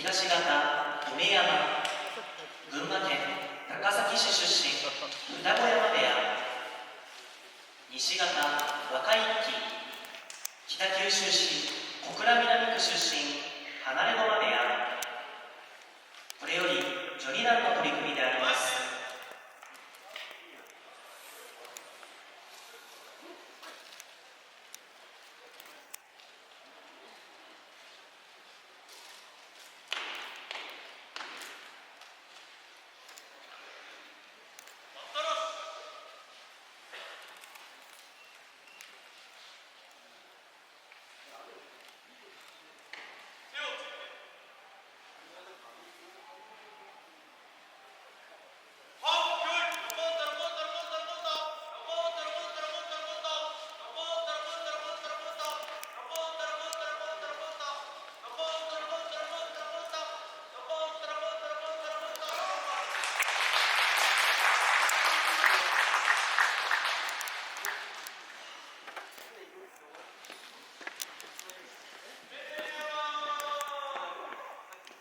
東方梅山、群馬県高崎市出身、二子山部屋。西方若一揆、北九州市小倉南区出身、放駒部屋。これより序二段の取り組みであります。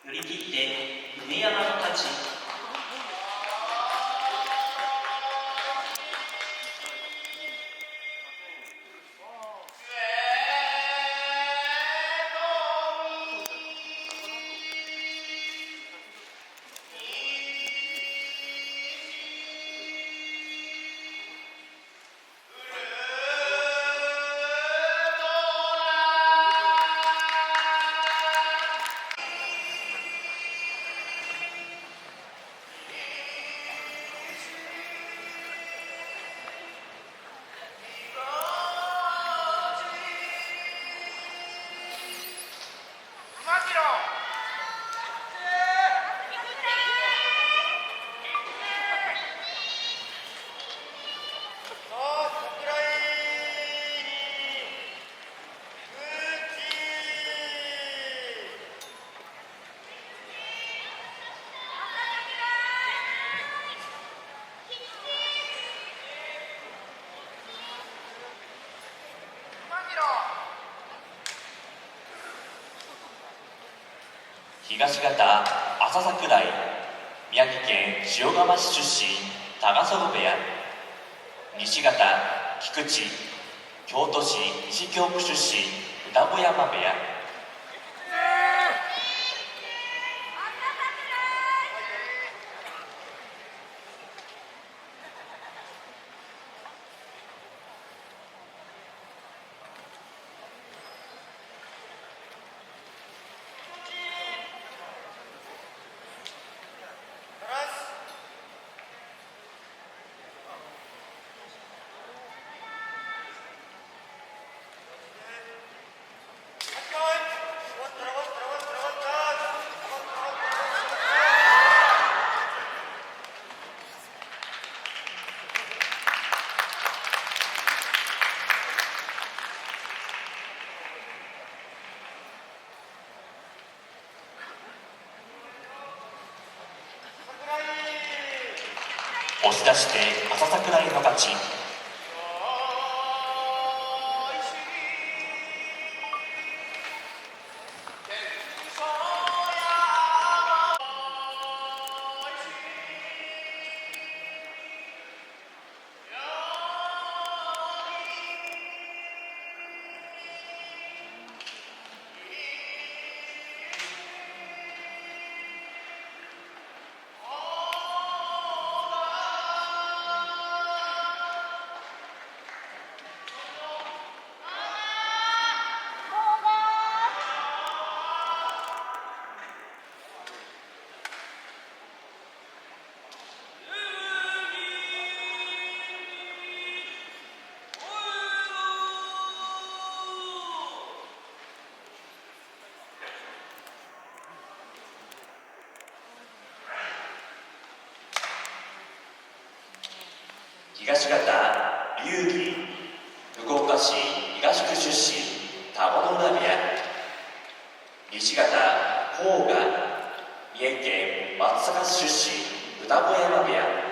振り切って梅山の勝ち。東方朝桜井、宮城県塩釜市出身、高砂部屋。西方菊池、京都市西京区出身、二子山部屋。押し出して朝桜井の勝ち。東方龍儀、福岡市東区出身、田子の浦部屋。西方甲賀、三重県松阪市出身、二子山部屋。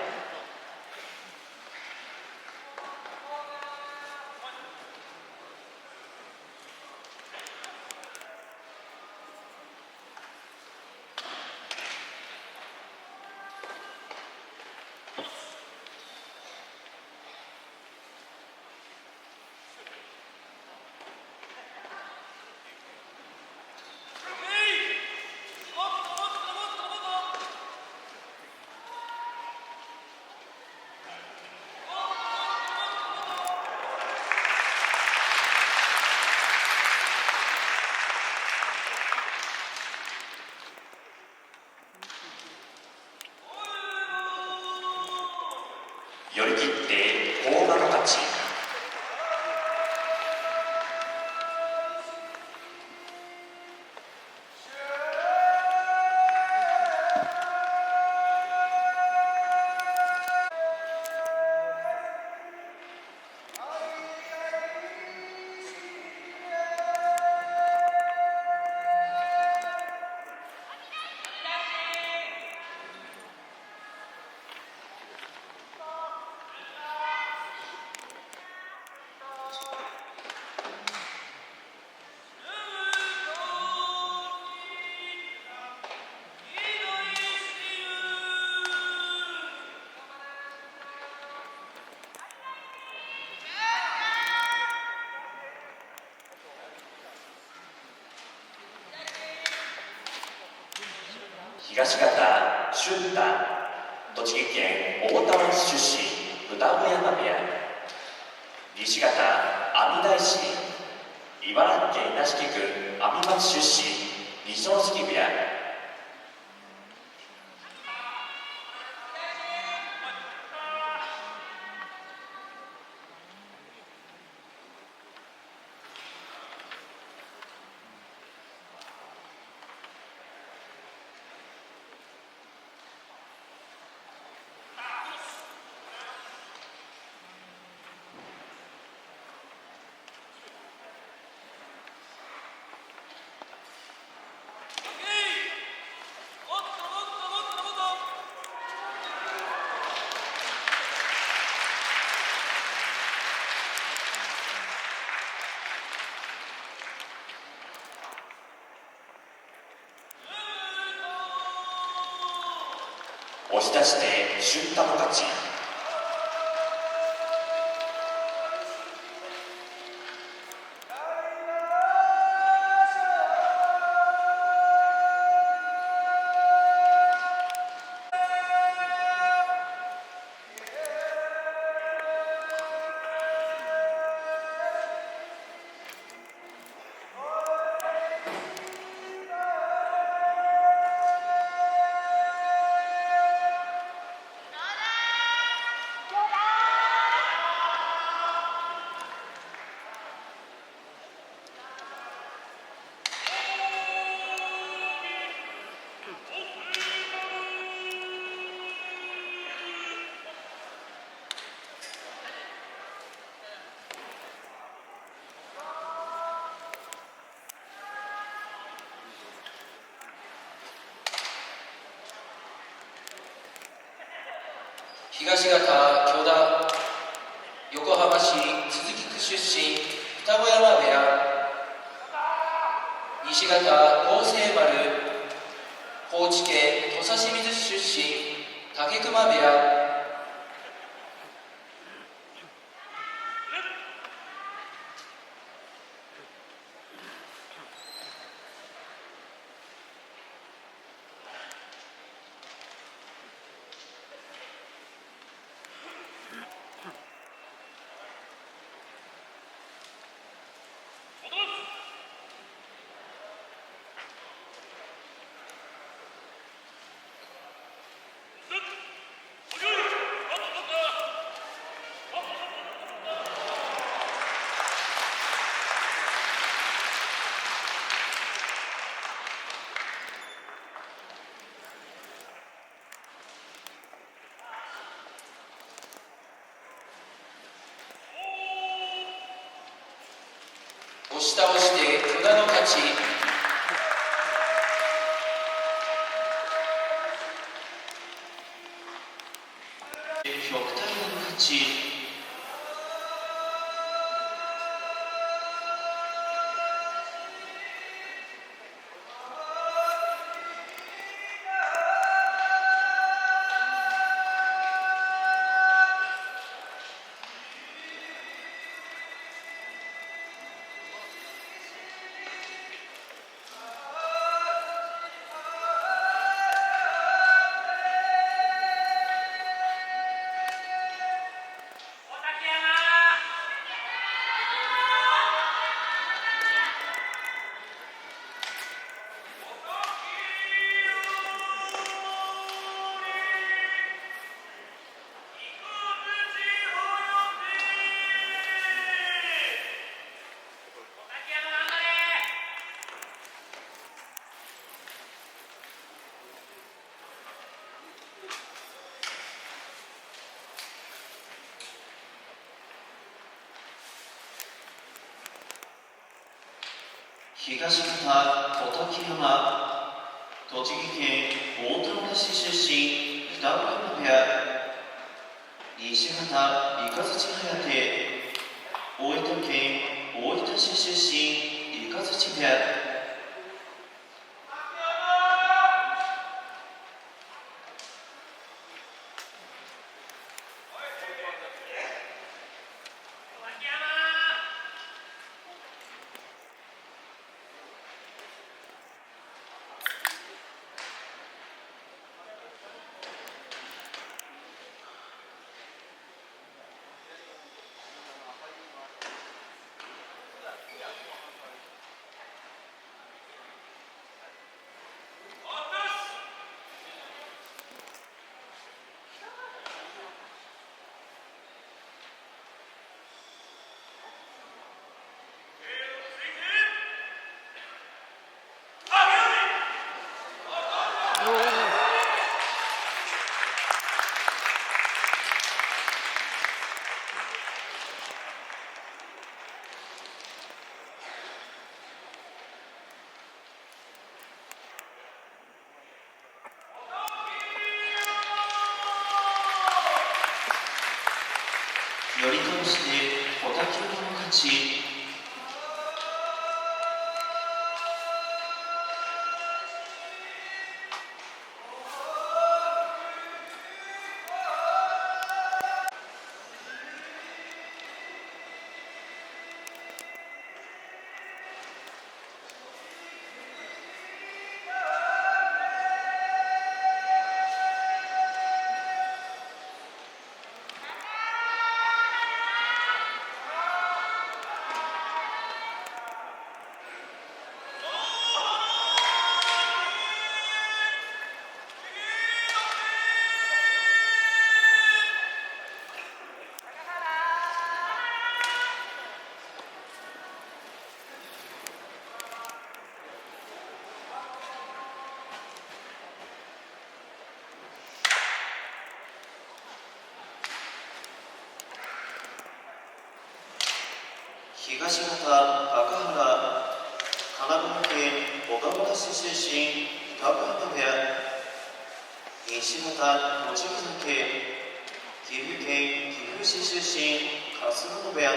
寄り切って甲賀の勝ち。東方俊太、栃木県大田原市出身、二子山部屋。西方阿弥大師、茨城県稲敷郡阿弥町出身、二所関部屋。押し出して俊太の勝ち。東方京田、横浜市都筑区出身、二子山部屋。西方厚生丸、高知県土佐清水市出身、武隈部屋。押し倒して戸田の勝ち。極太の勝ち。東方小滝山、栃木県大田原市出身二子山部屋、西方雷風地颯、大分県大分市出身雷風地部屋、より通して小滝山の勝ち。東方高原、神奈川県小川原市出身高原部屋、西方栃木県岐阜県岐阜市出身春日野部屋、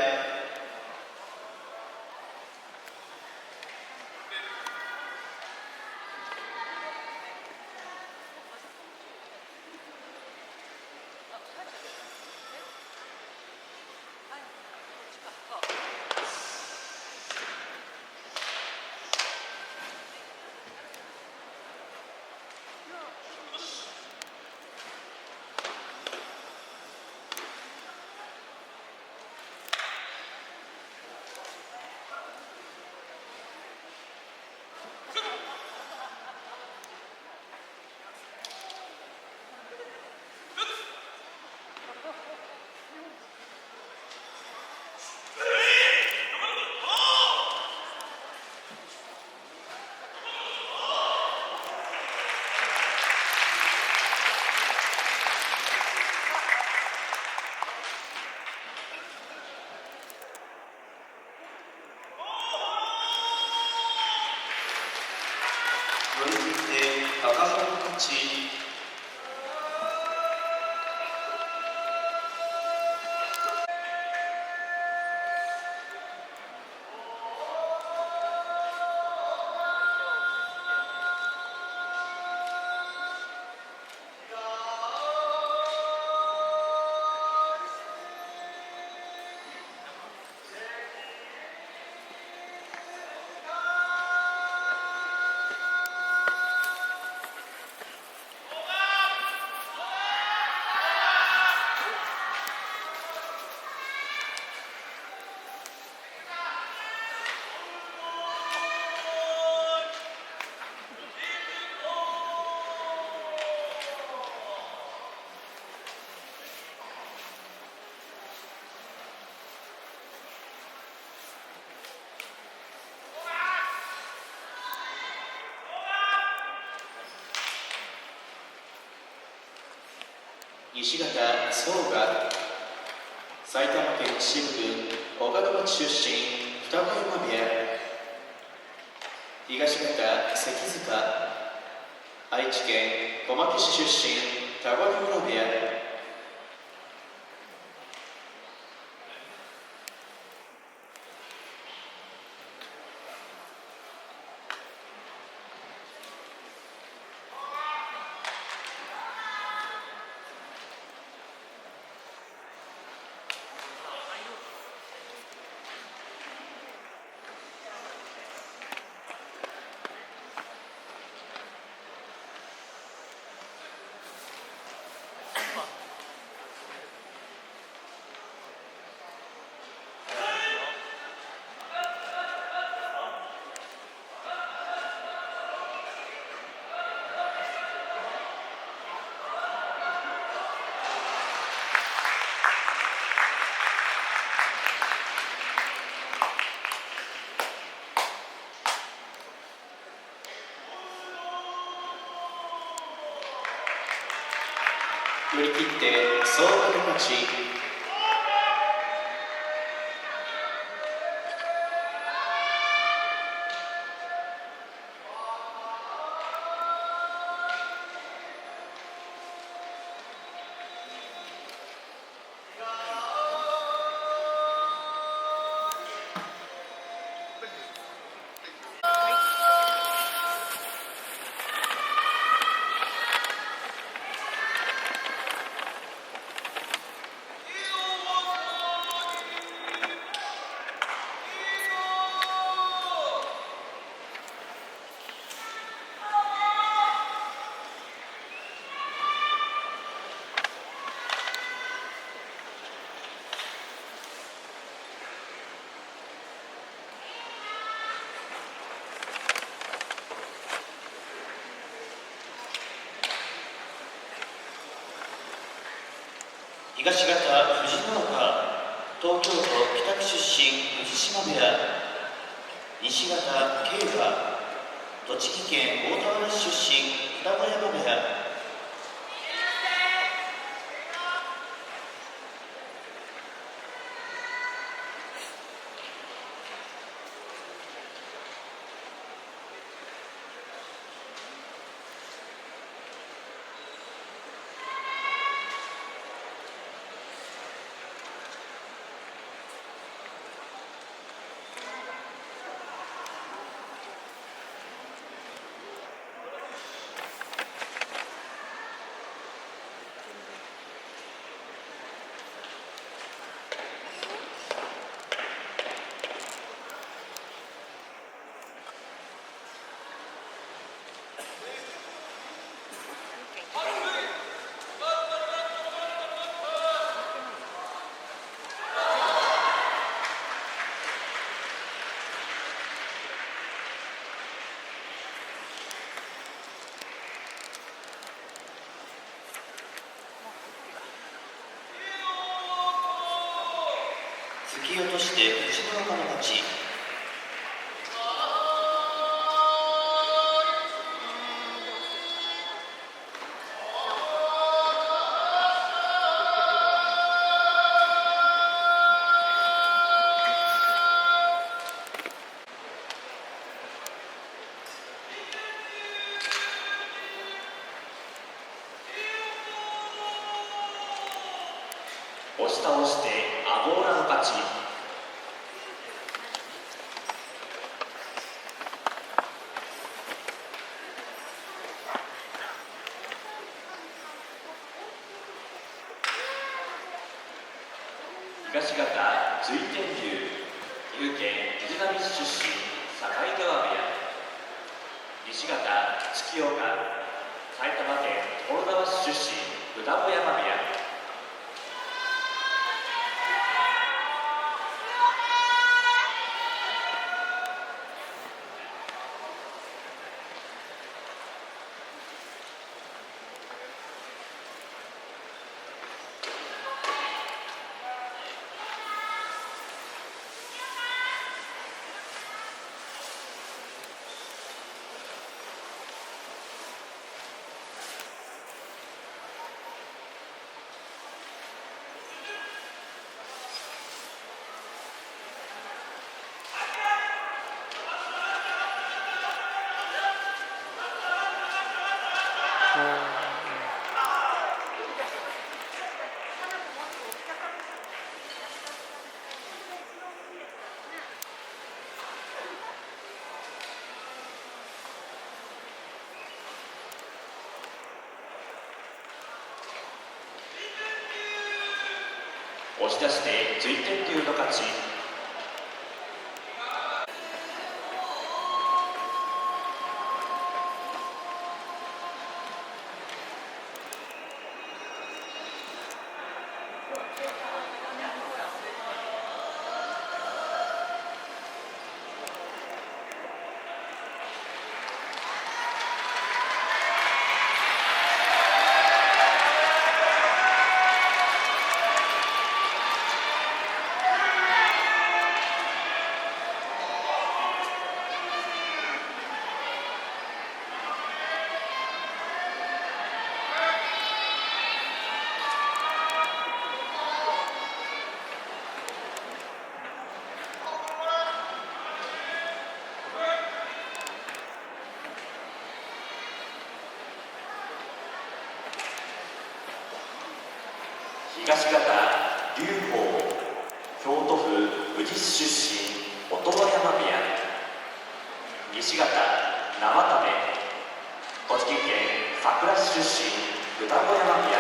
より切って高原の勝ち。西方壮賀、埼玉県秩父郡小鹿野町出身二子山部屋、東方関塚、愛知県小牧市出身、田子木村部屋。寄り切って総当たり勝ち。東方藤の岡、東京都北区出身藤島部屋。西方慶馬、栃木県大田原市出身双子山部屋。突き落として藤の岡の勝ち。押し倒してアボーラの勝ち。東方瑞天龍、岐阜県藤波市出身境川部屋。西方月岡、埼玉県所沢市出身双子山部屋。押し出して11点というの勝ち。東方龍鳳、京都府宇治市出身音羽山部屋。西方生田目、栃木県さくら市出身歌子山部屋。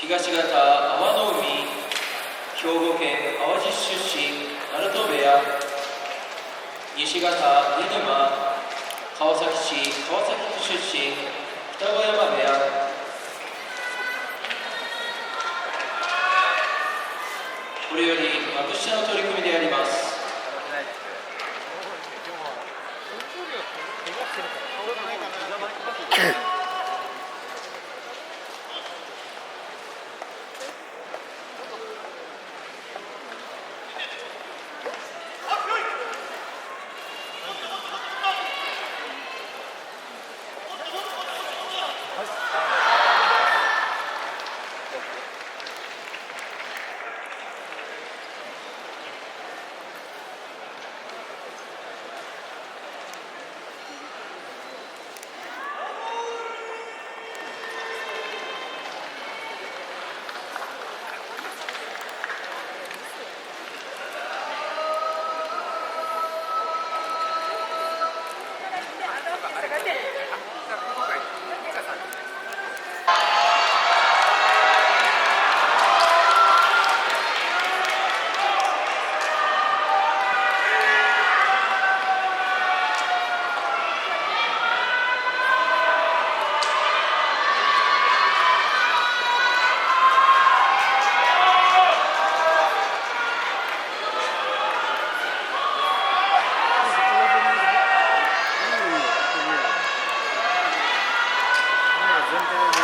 東方阿波の海、兵庫県淡路市出身鳴門部屋。西方出沼、川崎市川崎府出身双子山部屋。これより幕下の取り組みであります。東方蓮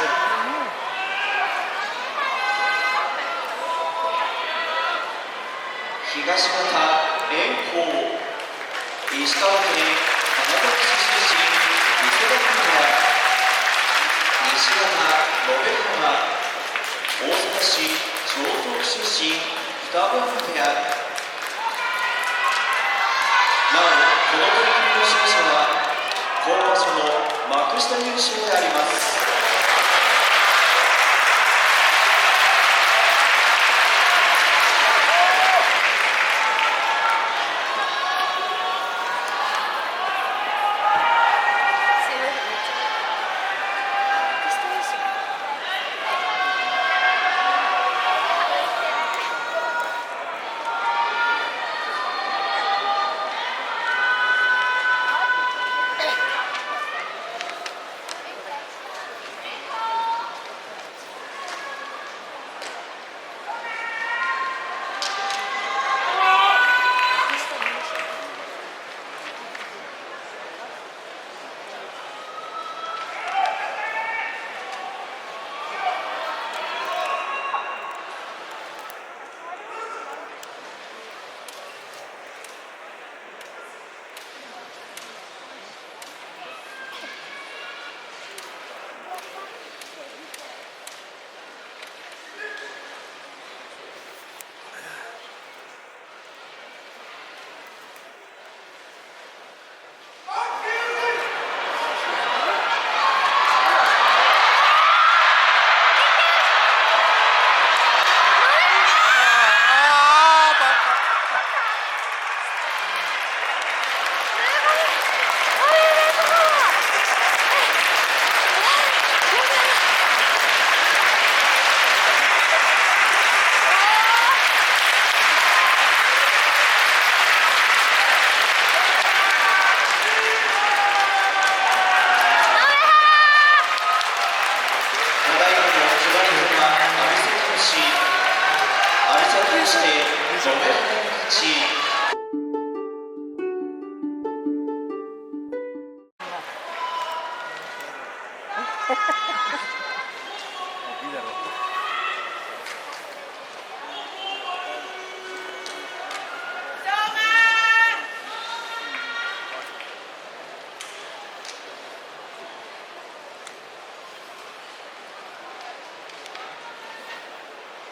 舫石川県金沢市出身伊勢田部屋西方延浜大阪市城東区出身双葉部屋なおこの取り組みの勝者は今場所の幕下優勝であります。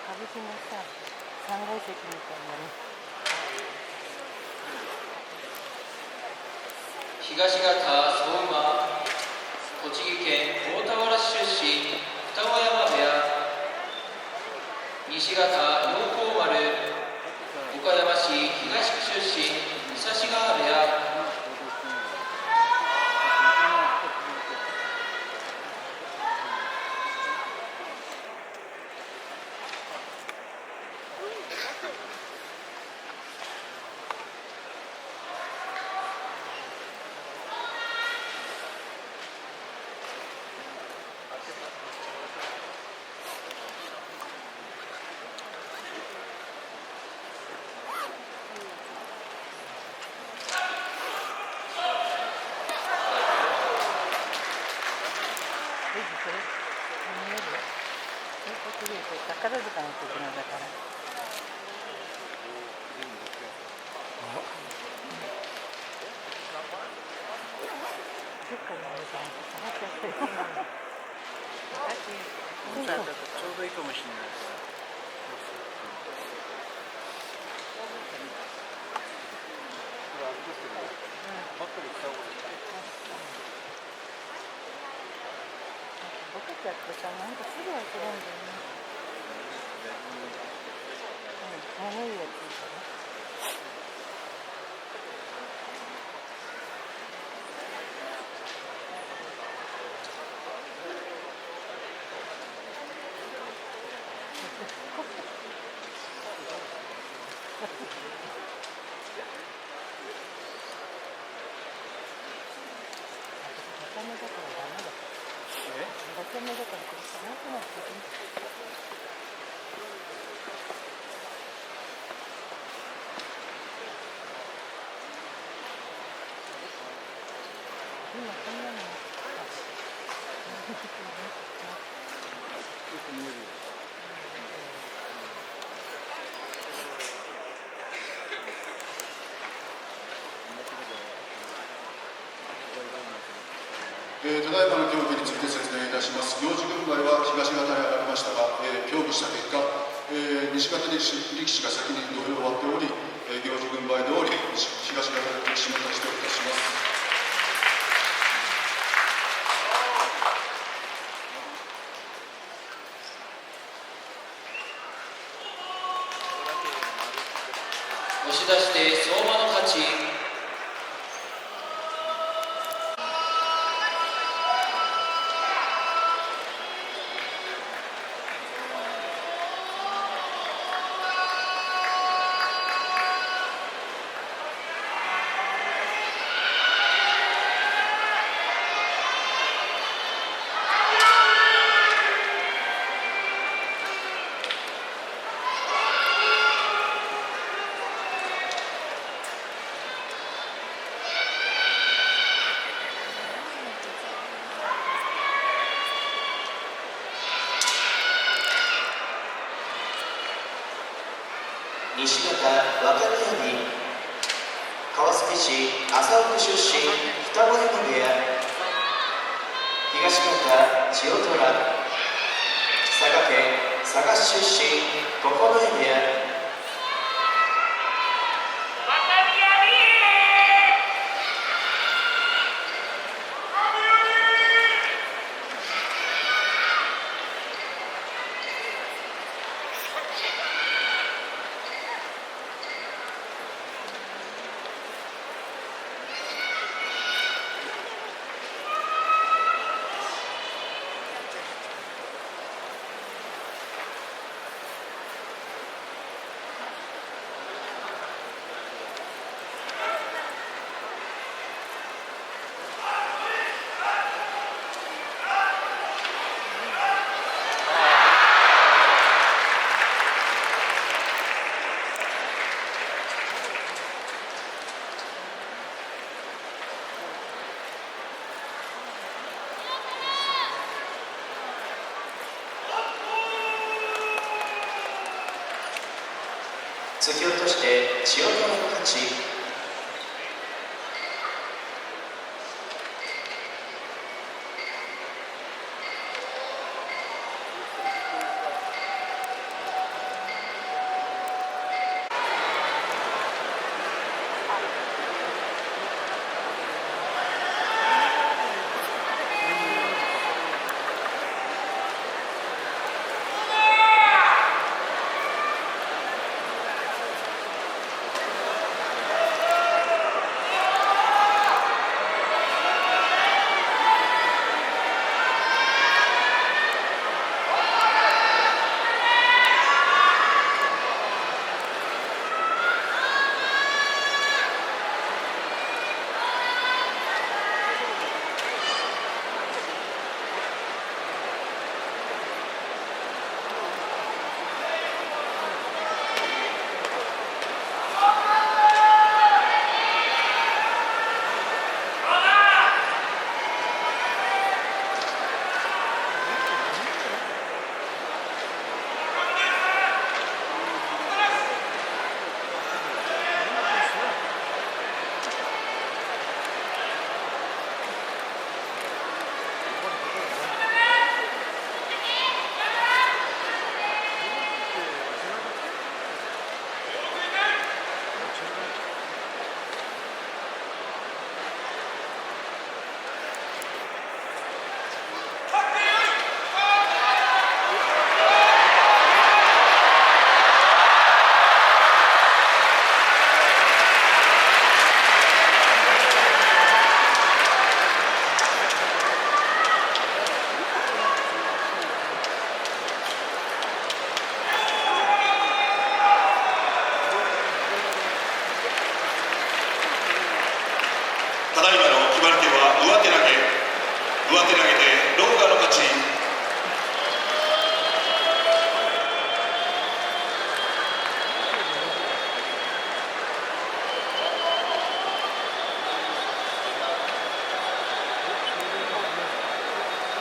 歌舞伎のさ、三階席みたいなね。東方相馬栃木県大田原市出身二子山部屋西方陽光丸岡山市東区出身武蔵川部屋宝塚の時のだから。結構ね、下がっちゃってる。コンサートとかちょうどいいかもしれない。僕たちやってさ、なんかすぐ忘れるんだよね。物言いがついたね。バカめだからダメだ。バカめだからこれしなくなってくる。今こんなの。ただいまの競技について説明いたします。行司軍配は東方に上がりましたが、協議した結果、西方力士が先に土俵を割っており、行司軍配通り東方力士の勝ちといたします。押し出して相馬の勝ち。西方若宮城川崎市麻生区出身二子山部屋、東方千代虎佐賀県佐賀市出身九重部屋、突き落として千代虎の勝ち。